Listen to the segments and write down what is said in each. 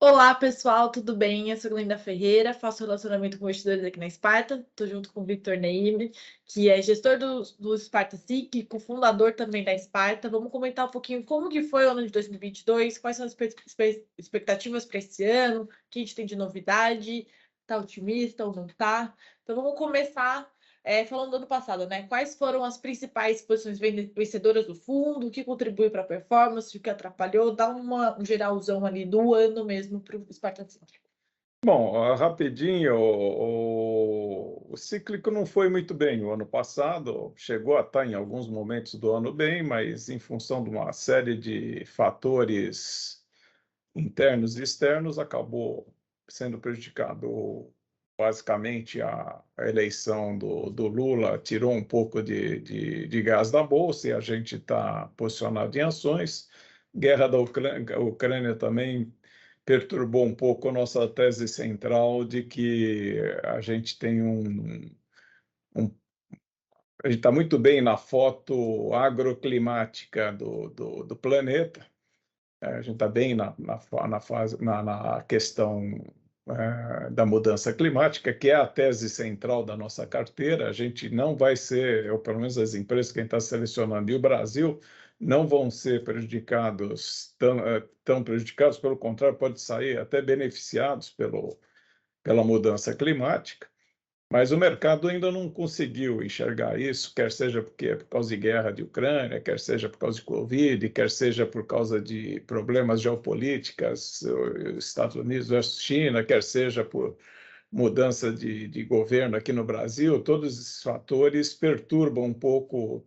Olá, pessoal, tudo bem? Eu sou Glenda Ferreira, faço relacionamento com investidores aqui na Sparta. Estou junto com o Victor Neime, que é gestor do Sparta SIC, cofundador também da Sparta. Vamos comentar um pouquinho como que foi o ano de 2022, quais são as expectativas para esse ano, o que a gente tem de novidade, está otimista ou não está? Então vamos começar falando do ano passado, né? Quais foram as principais posições vencedoras do fundo, o que contribuiu para a performance, o que atrapalhou? Dá um geralzão ali do ano mesmo para o Spartan Cíclico. Bom, rapidinho, o cíclico não foi muito bem o ano passado, chegou a estar em alguns momentos do ano bem, mas em função de uma série de fatores internos e externos, acabou sendo prejudicado. Basicamente, a eleição do Lula tirou um pouco de gás da bolsa e a gente está posicionado em ações. Guerra da Ucrânia também perturbou um pouco a nossa tese central de que a gente tem um a gente está muito bem na foto agroclimática do planeta. A gente está bem na questão da mudança climática, que é a tese central da nossa carteira. A gente não vai ser, ou pelo menos as empresas que a gente está selecionando, e o Brasil não vão ser prejudicados, tão prejudicados, pelo contrário, pode sair até beneficiados pela mudança climática. Mas o mercado ainda não conseguiu enxergar isso, quer seja porque é por causa de guerra de Ucrânia, quer seja por causa de Covid, quer seja por causa de problemas geopolíticos, Estados Unidos versus China, quer seja por mudança de governo aqui no Brasil. Todos esses fatores perturbam um pouco,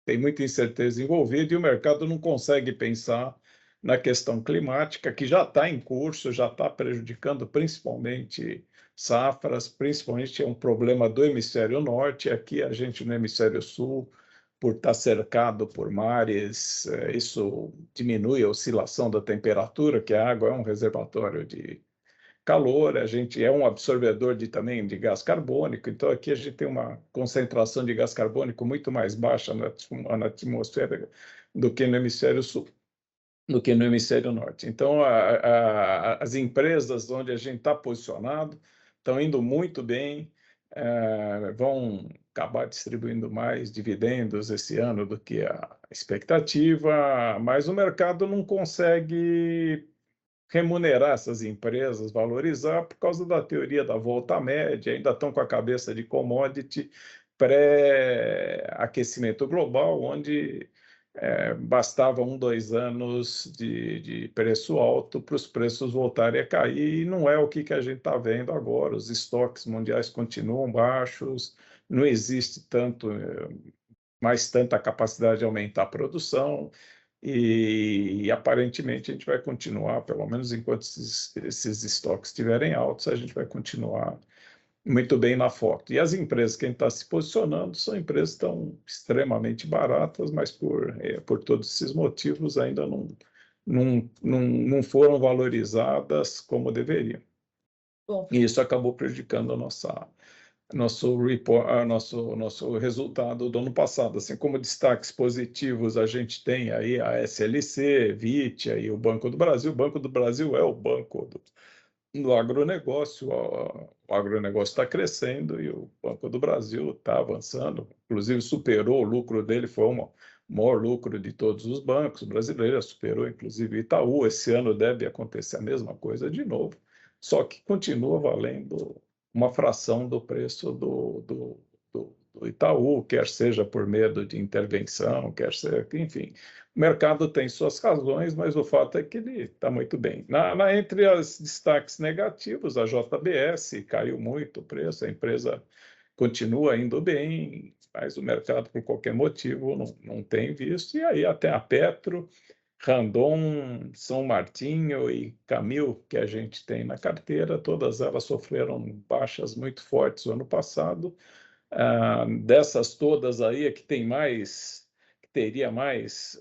tem muita incerteza envolvida e o mercado não consegue pensar na questão climática, que já está em curso, já está prejudicando principalmente safras, principalmente é um problema do hemisfério norte. Aqui a gente no hemisfério sul, por estar cercado por mares, isso diminui a oscilação da temperatura, que a água é um reservatório de calor, a gente é um absorvedor também de gás carbônico, então aqui a gente tem uma concentração de gás carbônico muito mais baixa na atmosfera do que no hemisfério sul, do que no hemisfério norte. Então, as empresas onde a gente está posicionado estão indo muito bem, vão acabar distribuindo mais dividendos esse ano do que a expectativa, mas o mercado não consegue remunerar essas empresas, valorizar, por causa da teoria da volta à média. Ainda estão com a cabeça de commodity pré-aquecimento global, onde bastava 2 anos de preço alto para os preços voltarem a cair, e não é o que a gente está vendo agora. Os estoques mundiais continuam baixos, não existe mais tanta capacidade de aumentar a produção, e aparentemente a gente vai continuar, pelo menos enquanto esses estoques estiverem altos, a gente vai continuar muito bem na foto. E as empresas que a gente está se posicionando são empresas que estão extremamente baratas, mas por todos esses motivos ainda não foram valorizadas como deveriam. Bom, E isso acabou prejudicando nosso resultado do ano passado. Assim como destaques positivos, a gente tem aí a SLC, Vitia e o Banco do Brasil. O Banco do Brasil é o banco do agronegócio. O agronegócio está crescendo e o Banco do Brasil está avançando, inclusive superou o lucro dele, foi o maior lucro de todos os bancos brasileiros, superou inclusive Itaú. Esse ano deve acontecer a mesma coisa de novo, só que continua valendo uma fração do preço do Itaú, quer seja por medo de intervenção, quer seja, enfim. O mercado tem suas razões, mas o fato é que ele está muito bem. Entre os destaques negativos, a JBS caiu muito o preço, a empresa continua indo bem, mas o mercado, por qualquer motivo, não tem visto. E aí até a Petro, Randon, São Martinho e Camil, que a gente tem na carteira, todas elas sofreram baixas muito fortes no ano passado. Dessas todas aí, a que teria mais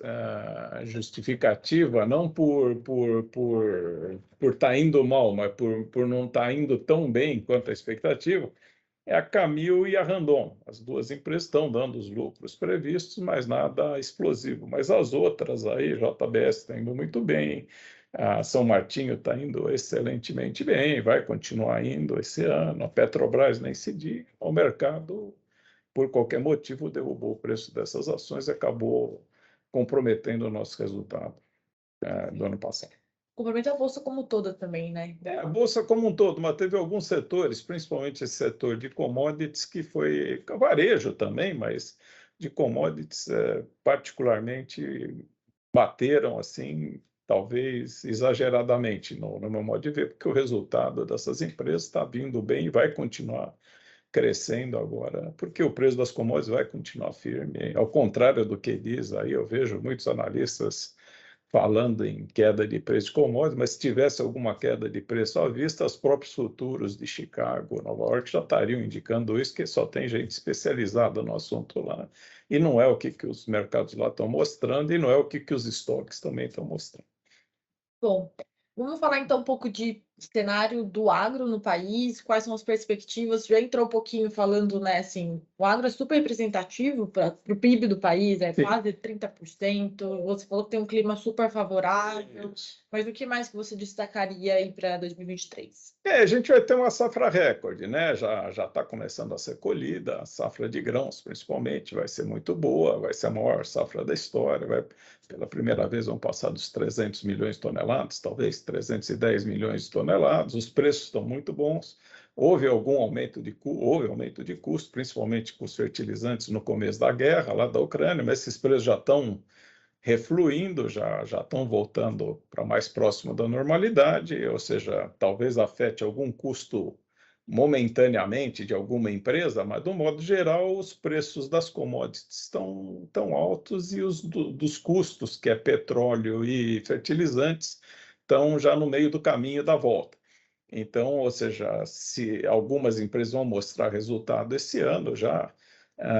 justificativa, não por estar indo mal, mas por não estar indo tão bem quanto a expectativa, é a Camil e a Randon. As duas empresas estão dando os lucros previstos, mas nada explosivo. Mas as outras aí, JBS está indo muito bem, A São Martinho está indo excelentemente bem, vai continuar indo esse ano. A Petrobras nem se diga. O mercado, por qualquer motivo, derrubou o preço dessas ações e acabou comprometendo o nosso resultado do ano passado. Complementa a bolsa como toda também, né? A bolsa como um todo, mas teve alguns setores, principalmente esse setor de commodities, que foi varejo também, mas de commodities particularmente bateram assim, talvez exageradamente, no meu modo de ver, porque o resultado dessas empresas está vindo bem e vai continuar crescendo agora, porque o preço das commodities vai continuar firme. Ao contrário do que diz aí, eu vejo muitos analistas falando em queda de preço de commodities, mas se tivesse alguma queda de preço à vista, os próprios futuros de Chicago, Nova York já estariam indicando isso, que só tem gente especializada no assunto lá. E não é o que os mercados lá estão mostrando, e não é o que os estoques também estão mostrando. Bom, vamos falar então um pouco de cenário do agro no país, quais são as perspectivas. Já entrou um pouquinho falando, né, assim, o agro é super representativo para o PIB do país, é Sim. quase 30%. Você falou que tem um clima super favorável, mas o que mais que você destacaria aí para 2023? A gente vai ter uma safra recorde, né? Já está começando a ser colhida, a safra de grãos, principalmente, vai ser muito boa, vai ser a maior safra da história, pela primeira vez vão passar dos 300 milhões de toneladas, talvez 310 milhões de toneladas, os preços estão muito bons, houve aumento de custo, principalmente com os fertilizantes no começo da guerra, lá da Ucrânia, mas esses preços já estão refluindo, já estão voltando para mais próximo da normalidade, ou seja, talvez afete algum custo momentaneamente de alguma empresa, mas, do modo geral, os preços das commodities estão tão altos e os dos custos, que é petróleo e fertilizantes, estão já no meio do caminho da volta. Então, ou seja, se algumas empresas vão mostrar resultado esse ano já,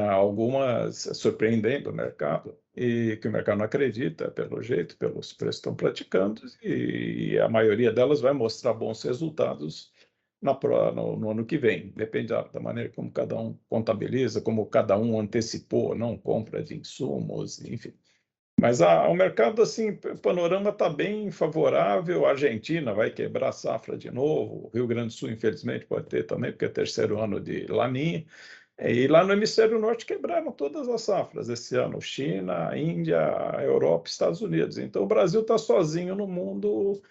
algumas surpreendendo o mercado, e que o mercado não acredita, pelo jeito, pelos preços que estão praticando, e a maioria delas vai mostrar bons resultados no ano que vem. Depende da maneira como cada um contabiliza, como cada um antecipou, não compra de insumos, enfim. Mas o mercado, assim, o panorama está bem favorável. A Argentina vai quebrar a safra de novo. O Rio Grande do Sul, infelizmente, pode ter também, porque é terceiro ano de Laninha. E lá no hemisfério norte quebraram todas as safras esse ano. China, Índia, Europa, Estados Unidos. Então, o Brasil está sozinho no mundo,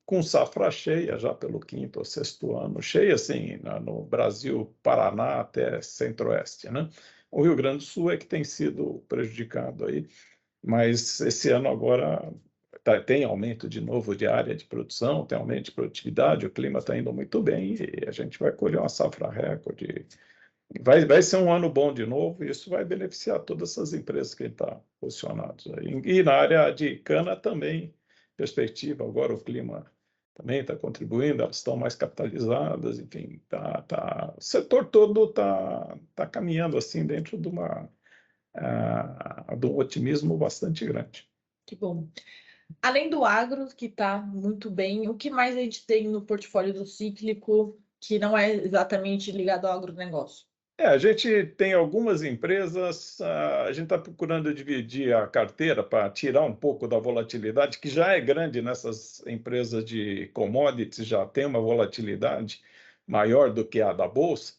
com safra cheia já pelo quinto ou sexto ano. Cheia, assim, no Brasil, Paraná até Centro-Oeste, né? O Rio Grande do Sul é que tem sido prejudicado aí. Mas esse ano agora tem aumento de novo de área de produção, tem aumento de produtividade, o clima está indo muito bem e a gente vai colher uma safra recorde. Vai ser um ano bom de novo e isso vai beneficiar todas essas empresas que estão posicionadas aí. E na área de cana também, perspectiva, agora o clima também está contribuindo, elas estão mais capitalizadas, enfim, o setor todo está caminhando assim dentro de um otimismo bastante grande. Que bom. Além do agro, que está muito bem, o que mais a gente tem no portfólio do cíclico que não é exatamente ligado ao agronegócio? A gente tem algumas empresas, a gente está procurando dividir a carteira para tirar um pouco da volatilidade, que já é grande nessas empresas de commodities, já tem uma volatilidade maior do que a da Bolsa.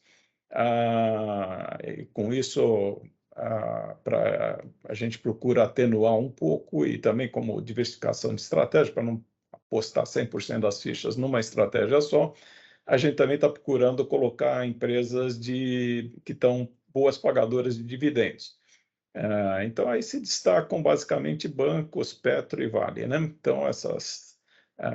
E com isso, a gente procura atenuar um pouco e também como diversificação de estratégia, para não apostar 100% das fichas numa estratégia só. A gente também está procurando colocar empresas que estão boas pagadoras de dividendos. Então, aí se destacam basicamente bancos, Petro e Vale, né? Então,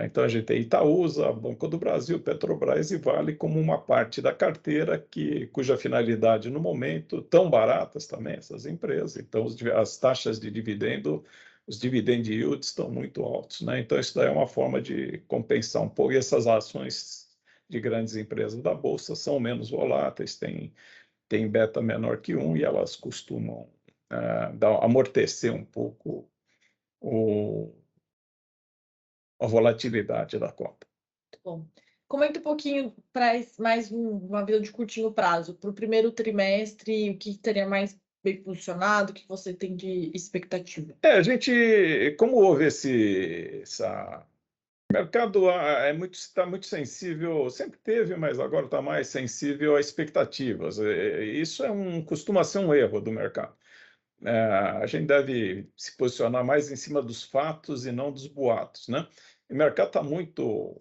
então a gente tem Itaúsa, Banco do Brasil, Petrobras e Vale como uma parte da carteira cuja finalidade, no momento, tão baratas também essas empresas. Então, as taxas de dividendo, os dividend yields estão muito altos, né? Então, isso daí é uma forma de compensar um pouco. E essas ações de grandes empresas da Bolsa são menos voláteis, têm beta menor que 1 e elas costumam amortecer um pouco a volatilidade da conta. Muito bom. Comenta um pouquinho para mais uma visão de curtinho prazo. Para o primeiro trimestre, o que estaria mais bem posicionado, o que você tem de expectativa? A gente, como houve essa O mercado está muito sensível, sempre teve, mas agora está mais sensível a expectativas. Isso costuma ser um erro do mercado. A gente deve se posicionar mais em cima dos fatos e não dos boatos, né? O mercado está muito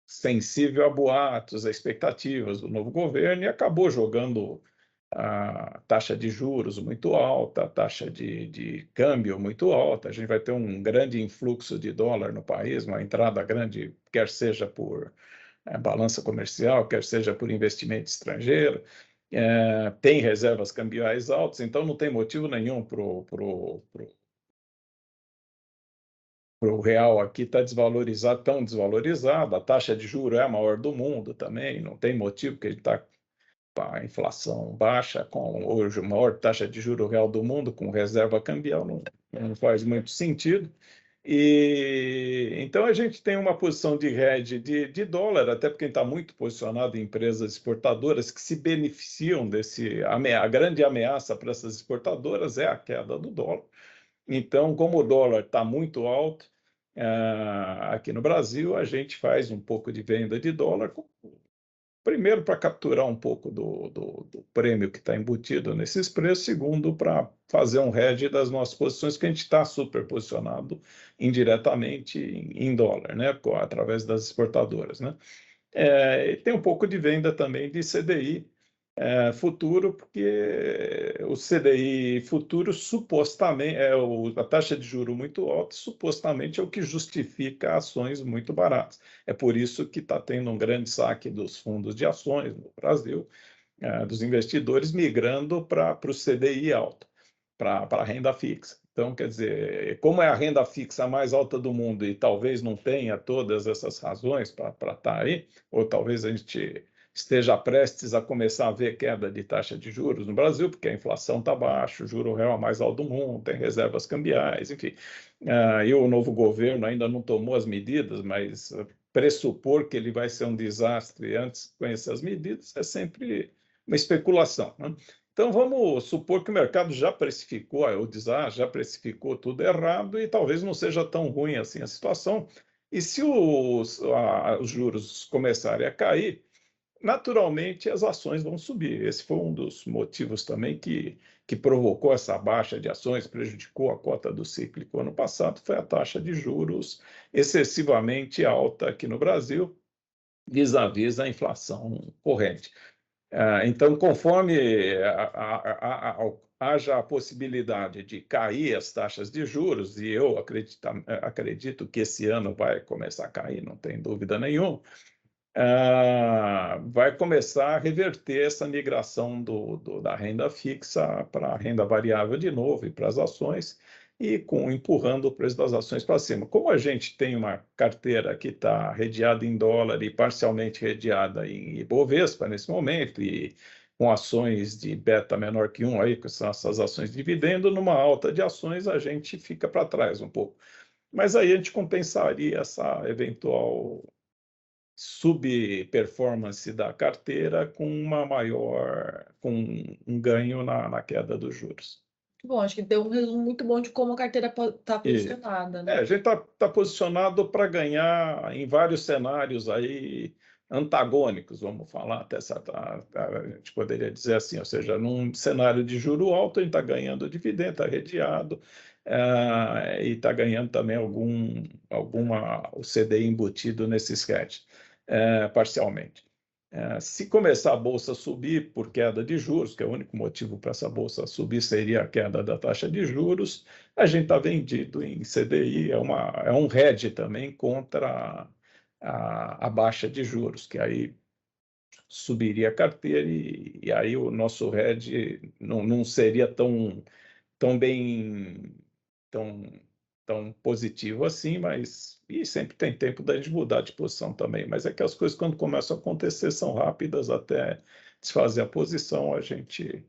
sensível a boatos, a expectativas do novo governo e acabou jogando a taxa de juros muito alta, a taxa de câmbio muito alta. A gente vai ter um grande influxo de dólar no país, uma entrada grande, quer seja por balança comercial, quer seja por investimento estrangeiro. Tem reservas cambiais altas, então não tem motivo nenhum para o real aqui estar desvalorizado, tão desvalorizado. A taxa de juros é a maior do mundo também, não tem motivo que ele está a inflação baixa, com hoje a maior taxa de juros real do mundo, com reserva cambial, não faz muito sentido. E então a gente tem uma posição de hedge de dólar, até porque está muito posicionado em empresas exportadoras que se beneficiam a grande ameaça para essas exportadoras é a queda do dólar. Então, como o dólar está muito alto, aqui no Brasil, a gente faz um pouco de venda de dólar, primeiro, para capturar um pouco do prêmio que está embutido nesses preços, segundo, para fazer um hedge das nossas posições, que a gente está superposicionado indiretamente em dólar, né, através das exportadoras, né? E tem um pouco de venda também de CDI futuro, porque o CDI futuro supostamente a taxa de juro muito alta, supostamente é o que justifica ações muito baratas. É por isso que está tendo um grande saque dos fundos de ações no Brasil, dos investidores migrando para o CDI alto, para a renda fixa. Então, quer dizer, como é a renda fixa mais alta do mundo e talvez não tenha todas essas razões para estar aí, ou talvez a gente esteja prestes a começar a ver queda de taxa de juros no Brasil, porque a inflação está baixa, o juro real é mais alto do mundo, tem reservas cambiais, enfim. E o novo governo ainda não tomou as medidas, mas pressupor que ele vai ser um desastre antes de conhecer as medidas é sempre uma especulação, né? Então, vamos supor que o mercado já precificou o desastre, já precificou tudo errado e talvez não seja tão ruim assim a situação. E se os juros começarem a cair, naturalmente as ações vão subir. Esse foi um dos motivos também que provocou essa baixa de ações, prejudicou a cota do cíclico ano passado, foi a taxa de juros excessivamente alta aqui no Brasil, vis-à-vis a inflação corrente. Então, conforme haja a possibilidade de cair as taxas de juros, e eu acredito que esse ano vai começar a cair, não tem dúvida nenhuma, vai começar a reverter essa migração da renda fixa para a renda variável de novo e para as ações, e empurrando o preço das ações para cima. Como a gente tem uma carteira que está redeada em dólar e parcialmente redeada em Ibovespa nesse momento, e com ações de beta menor que 1, aí, que são essas ações de dividendo, numa alta de ações a gente fica para trás um pouco. Mas aí a gente compensaria essa eventual subperformance da carteira com com um ganho na queda dos juros. Bom, acho que deu um resumo muito bom de como a carteira está E posicionada, né? a gente está posicionado para ganhar em vários cenários aí antagônicos, vamos falar, até a gente poderia dizer assim, ou seja, num cenário de juro alto, a gente está ganhando dividendo, está redeado, e está ganhando também o CDI embutido nesses hedges, parcialmente. Se começar a bolsa a subir por queda de juros, que é o único motivo para essa bolsa subir seria a queda da taxa de juros, a gente está vendido em CDI, é um hedge também contra a baixa de juros, que aí subiria a carteira e aí o nosso hedge não seria tão bem, tão, tão positivo assim, mas e sempre tem tempo da gente mudar de posição também. Mas é que as coisas, quando começam a acontecer, são rápidas até desfazer a posição. A gente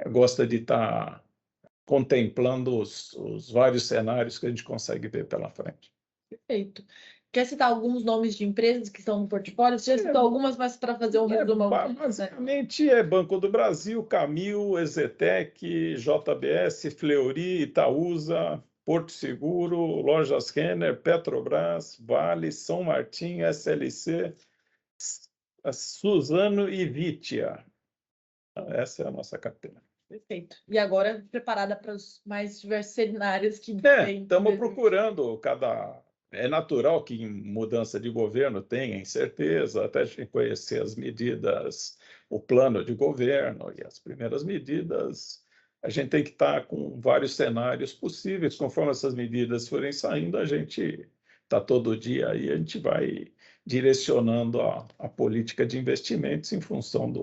gosta de estar contemplando os vários cenários que a gente consegue ver pela frente. Perfeito. Quer citar alguns nomes de empresas que estão no portfólio? Você já citou algumas, mas para fazer um resumo. Basicamente é Banco do Brasil, Camil, Exetec, JBS, Fleury, Itaúsa, Porto Seguro, Lojas Renner, Petrobras, Vale, São Martin, SLC, a Suzano e Vitia. Essa é a nossa carteira. Perfeito. E agora preparada para os mais diversos cenários que tem. Estamos procurando É natural que em mudança de governo tenha incerteza, até a gente conhecer as medidas, o plano de governo e as primeiras medidas. A gente tem que estar com vários cenários possíveis. Conforme essas medidas forem saindo, a gente está todo dia aí, a gente vai direcionando a política de investimentos em função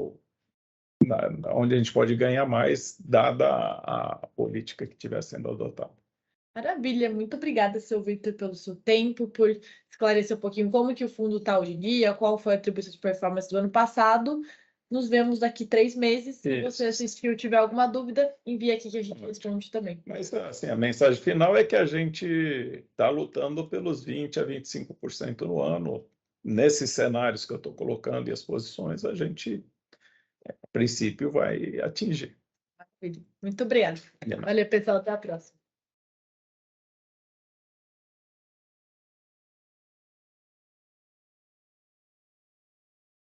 onde a gente pode ganhar mais, dada a política que estiver sendo adotada. Maravilha, muito obrigada, seu Victor, pelo seu tempo, por esclarecer um pouquinho como que o fundo está hoje em dia, qual foi a atribuição de performance do ano passado. Nos vemos daqui 3 meses. Se você assistiu e tiver alguma dúvida, envie aqui que a gente responde também. Mas assim, a mensagem final é que a gente está lutando pelos 20% a 25% no ano. Nesses cenários que eu estou colocando e as posições, a gente, a princípio, vai atingir. Muito obrigada. Valeu, pessoal. Até a próxima.